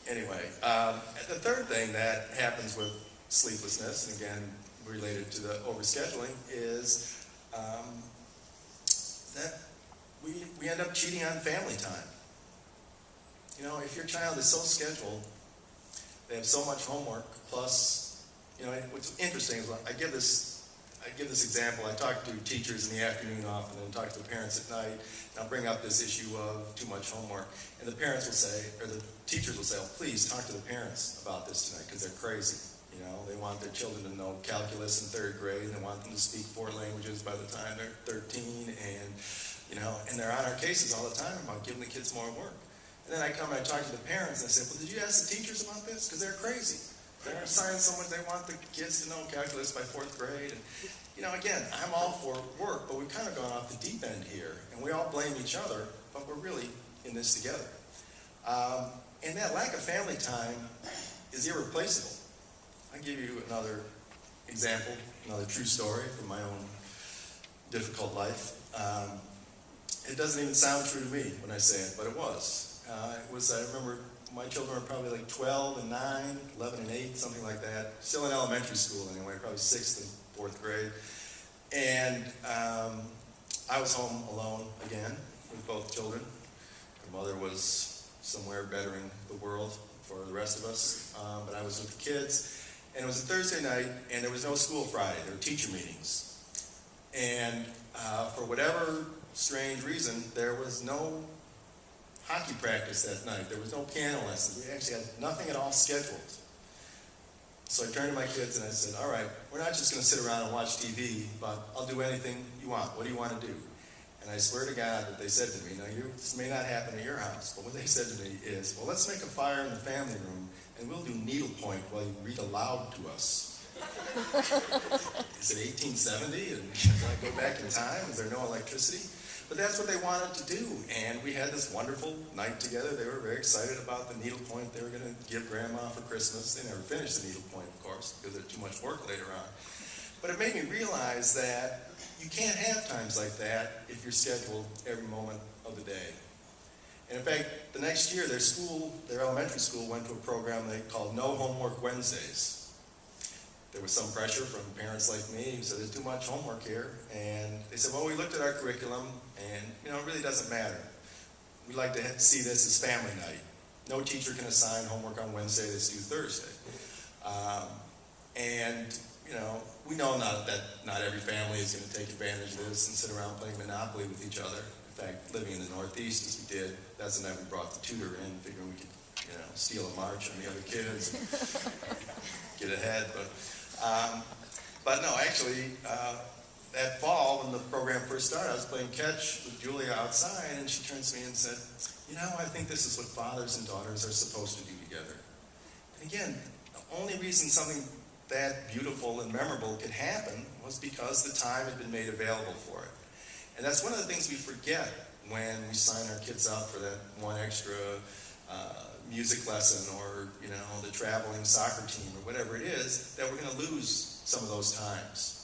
Anyway, the third thing that happens with sleeplessness, and again related to the overscheduling, is that we end up cheating on family time. You know, if your child is so scheduled, they have so much homework, plus, you know, what's interesting is I give this example. I talk to teachers in the afternoon often and talk to the parents at night, and I'll bring up this issue of too much homework. And the parents will say, or the teachers will say, oh, please talk to the parents about this tonight, because they're crazy. You know, they want their children to know calculus in 3rd grade, and they want them to speak 4 languages by the time they're 13, and, you know, and they're on our cases all the time about giving the kids more work. And then I come and I talk to the parents, and I say, well, did you ask the teachers about this? Because they're crazy. They're assigning so much, they want the kids to know calculus by 4th grade. And, you know, again, I'm all for work, but we've kind of gone off the deep end here. And we all blame each other, but we're really in this together. And that lack of family time is irreplaceable. I'll give you another example, another true story from my own difficult life. It doesn't even sound true to me when I say it, but it was. I remember my children were probably like 12 and 9, 11 and 8, something like that. Still in elementary school anyway, probably 6th and 4th grade. And I was home alone again with both children. My mother was somewhere bettering the world for the rest of us, but I was with the kids. And it was a Thursday night, and there was no school Friday. There were teacher meetings. And for whatever strange reason, there was no hockey practice that night. There was no piano lessons. We actually had nothing at all scheduled. So I turned to my kids and I said, all right, we're not just going to sit around and watch TV, but I'll do anything you want. What do you want to do? And I swear to God that they said to me, now this may not happen at your house, but what they said to me is, well, let's make a fire in the family room and we'll do needlepoint while you read aloud to us. Is it 1870 and can I go back in time? Is there no electricity? But that's what they wanted to do, and we had this wonderful night together. They were very excited about the needlepoint they were going to give Grandma for Christmas. They never finished the needlepoint, of course, because there's too much work later on. But it made me realize that you can't have times like that if you're scheduled every moment of the day. And in fact, the next year, their elementary school went to a program they called No Homework Wednesdays. There was some pressure from parents like me who said there's too much homework here, and they said, well, we looked at our curriculum, and you know, it really doesn't matter. We like to see this as family night. No teacher can assign homework on Wednesday, it's due Thursday. And you know, we know that not every family is going to take advantage of this and sit around playing Monopoly with each other. In fact, living in the Northeast as we did, that's the night we brought the tutor in, figuring we could, you know, steal a march on the other kids, get ahead. But no, actually, that fall when the program first started, I was playing catch with Julia outside, and she turns to me and said, you know, I think this is what fathers and daughters are supposed to do together. And again, the only reason something that beautiful and memorable could happen was because the time had been made available for it. And that's one of the things we forget when we sign our kids up for that one extra music lesson, or you know, the traveling soccer team, or whatever it is, that we're going to lose some of those times.